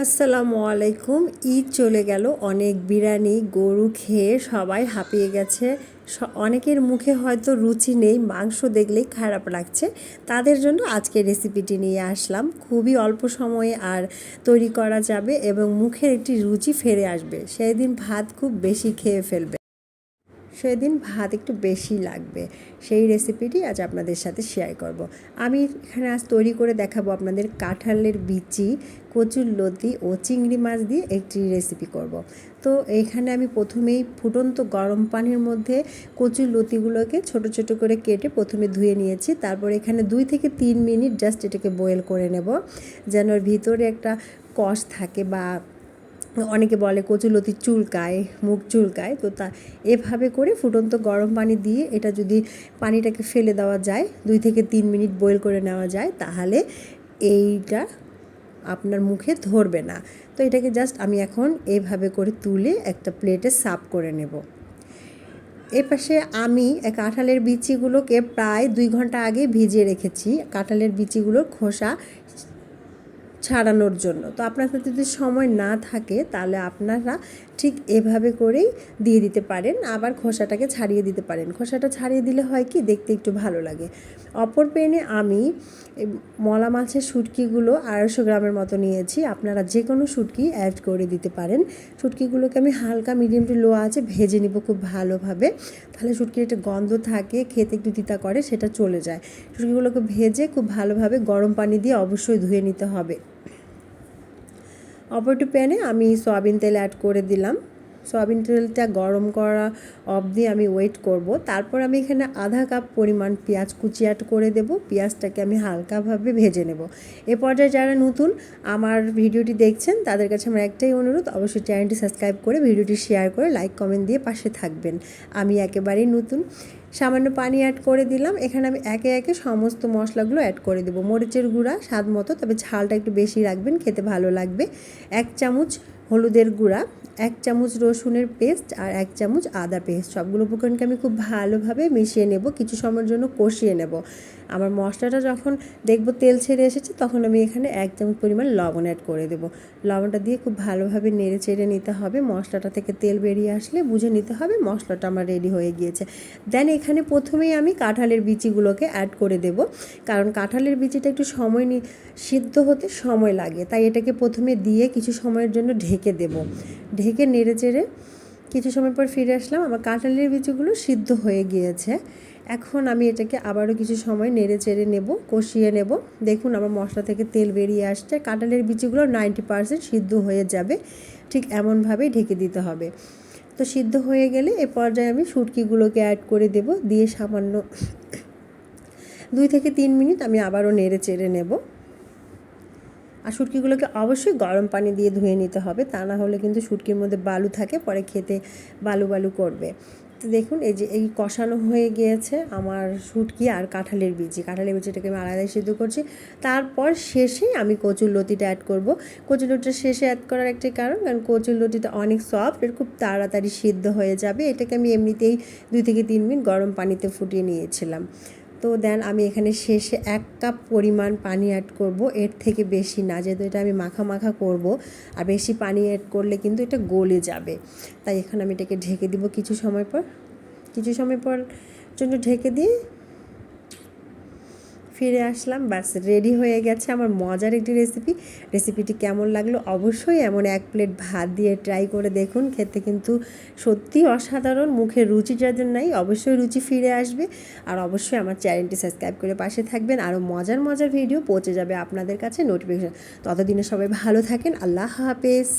আসসালামু আলাইকুম। ঈদ চলে গেল, অনেক বিরিয়ানি গরু খেয়ে সবাই হাঁপিয়ে গেছে। অনেকের মুখে হয়তো রুচি নেই, মাংস দেখলেই খারাপ লাগছে। তাদের জন্য আজকে রেসিপিটি নিয়ে আসলাম। খুবই অল্প সময়ে আর তৈরি করা যাবে এবং মুখের একটি রুচি ফিরে আসবে। সেই দিন ভাত খুব বেশি খেয়ে ফেলবে, সেদিন ভাত একটু বেশি লাগবে। সেই রেসিপিটি আজ আপনাদের সাথে শেয়ার করব। আমি এখানে আজ তৈরি করে দেখাবো আপনাদের কাঁঠালের বিচি, কচুরলতি ও চিংড়ি মাছ দিয়ে একটি রেসিপি করব। তো এইখানে আমি প্রথমেই ফুটন্ত গরম পানির মধ্যে কচুরলতিগুলোকে ছোট ছোট করে কেটে প্রথমে ধুয়ে নিয়েছি। তারপর এখানে 2 থেকে 3 মিনিট জাস্ট এটাকে বয়েল করে নেব, যেন ওর ভিতরে একটা কষ থাকে, বা অনেকে বলে কচুলতি চুলকায়, মুখ চুলকায়। তো এভাবে করে ফুটন্ত গরম পানি দিয়ে এটা যদি পানিটাকে ফেলে দেওয়া যায়, 2 থেকে 3 মিনিট বয়েল করে নেওয়া যায়, তাহলে এইটা আপনার মুখে ধরবে না। তো এটাকে জাস্ট আমি এখন এইভাবে করে তুলে একটা প্লেটে সার্ভ করে নেব। এপাশে আমি কাঁঠালের বিচিগুলোকে প্রায় 2 ঘন্টা আগে ভিজিয়ে রেখেছি, কাঁঠালের বিচিগুলোর খোসা ছাড়ানোর জন্য। তো আপনাদের যদি সময় না থাকে তাহলে আপনারা ঠিক এভাবে করেই দিয়ে দিতে পারেন, আবার খোসাটাকে ছাড়িয়ে দিতে পারেন। খোসাটা ছাড়িয়ে দিলে হয় কি, দেখতে একটু ভালো লাগে। অপর প্যানে আমি মলা মাছের শুটকিগুলো 250 গ্রামের মতো নিয়েছি। আপনারা যে কোনো শুটকি অ্যাড করে দিতে পারেন। শুটকিগুলোকে আমি হালকা মিডিয়াম টু লো আঁচে ভেজে নিব খুব ভালোভাবে, তাহলে শুটকির একটা গন্ধ থাকে, খেতে একটু তিতা করে, সেটা চলে যায়। শুটকিগুলোকে ভেজে খুব ভালোভাবে গরম পানি দিয়ে অবশ্যই ধুয়ে নিতে হবে। অপরটি প্যানে আমি সয়াবিন তেল অ্যাড করে দিলাম। সয়াবিন তেলটা গরম করা অবধি আমি ওয়েট করব। তারপর আমি এখানে আধা কাপ পরিমাণ পেঁয়াজ কুচি অ্যাড করে দেব। পেঁয়াজটাকে আমি হালকাভাবে ভেজে নেব। এ পর্যায়ে যারা নতুন আমার ভিডিওটি দেখছেন তাদের কাছে আমার একটাই অনুরোধ, অবশ্যই চ্যানেলটি সাবস্ক্রাইব করে ভিডিওটি শেয়ার করে লাইক কমেন্ট দিয়ে পাশে থাকবেন। আমি একেবারেই নতুন। সামান্য পানি অ্যাড করে দিলাম। এখানে আমি একে একে সমস্ত মশলাগুলো অ্যাড করে দেবো। মরিচের গুঁড়া স্বাদ মতো, তবে ঝালটা একটু বেশি রাখবেন, খেতে ভালো লাগবে। 1 চামচ হলুদের গুঁড়া, 1 চামচ রসুনের পেস্ট আর 1 চামচ আদা পেস্ট। সবগুলো উপকরণকে আমি খুব ভালোভাবে মিশিয়ে নেব, কিছু সময়ের জন্য কষিয়ে নেব। আমার মশলাটা যখন দেখব তেল ছেড়ে এসেছে, তখন আমি এখানে 1 চামচ পরিমাণ লবণ অ্যাড করে দেব। লবণটা দিয়ে খুব ভালোভাবে নেড়ে চেড়ে নিতে হবে। মশলাটা থেকে তেল বেরিয়ে আসলে বুঝে নিতে হবে মশলাটা আমার রেডি হয়ে গিয়েছে। দেন এখানে প্রথমেই আমি কাঁঠালের বিচিগুলোকে অ্যাড করে দেব, কারণ কাঁঠালের বিচিটা একটু সময় সিদ্ধ হতে সময় লাগে, তাই এটাকে প্রথমে দিয়ে কিছু সময়ের জন্য ঢেকে দেব। ঢেকে নেড়ে চেড়ে কিছু সময় পর ফিরে আসলাম, আমার কাঁঠালের বিচিগুলো সিদ্ধ হয়ে গিয়েছে। এখন আমি এটাকে আবারও কিছু সময় নেড়ে চেড়ে নেব, কষিয়ে নেব। দেখুন আমার মশলা থেকে তেল বেরিয়ে আসছে। কাঁঠালের বিচিগুলো 90% সিদ্ধ হয়ে যাবে, ঠিক এমনভাবেই ঢেকে দিতে হবে। তো সিদ্ধ হয়ে গেলে এ পর্যায়ে আমি শুটকিগুলোকে অ্যাড করে দেব, দিয়ে সামান্য 2 থেকে 3 মিনিট আমি আবারও নেড়ে চেড়ে নেব। আর শুটকিগুলোকে অবশ্যই গরম পানি দিয়ে ধুয়ে নিতে হবে, তা না হলে কিন্তু শুটকির মধ্যে বালু থাকে, পরে খেতে বালু বালু করবে। তো দেখুন এই কষানো হয়ে গিয়েছে আমার শুটকি আর কাঁঠালের বিচিটাকে আমি আলাদাই সিদ্ধ করছি। তারপর শেষে আমি কচুরলতিটা অ্যাড করব। কচুরলতিটা শেষে অ্যাড করার একটি কারণ কচুরলতিটা অনেক সফট, এটা খুব তাড়াতাড়ি সিদ্ধ হয়ে যাবে। এটাকে আমি এমনিতেই 2 থেকে 3 মিনিট গরম পানিতে ফুটিয়ে নিয়েছিলাম। তো দেন আমি এখানে শেষে 1 কাপ পরিমাণ পানি অ্যাড করব, এর থেকে বেশি না, যেহেতু এটা আমি মাখা মাখা করব, আর বেশি পানি অ্যাড করলে কিন্তু এটা গলে যাবে। তাই এখানে আমি এটাকে ঢেকে দিব কিছু সময় পর জন্য ঢেকে দিয়ে ফিরে আসলাম। ব্যাস রেডি হয়ে গেছে আমার মজার একটি রেসিপিটি কেমন লাগলো অবশ্যই এমন 1 প্লেট ভাত দিয়ে ট্রাই করে দেখুন, খেতে কিন্তু সত্যি অসাধারণ। মুখের রুচি যাদের নাই, অবশ্যই রুচি ফিরে আসবে। আর অবশ্যই আমার চ্যানেলটি সাবস্ক্রাইব করে পাশে থাকবেন, আরও মজার ভিডিও পৌঁছে যাবে আপনাদের কাছে নোটিফিকেশন। ততদিনে সবাই ভালো থাকেন। আল্লাহ হাফেজ।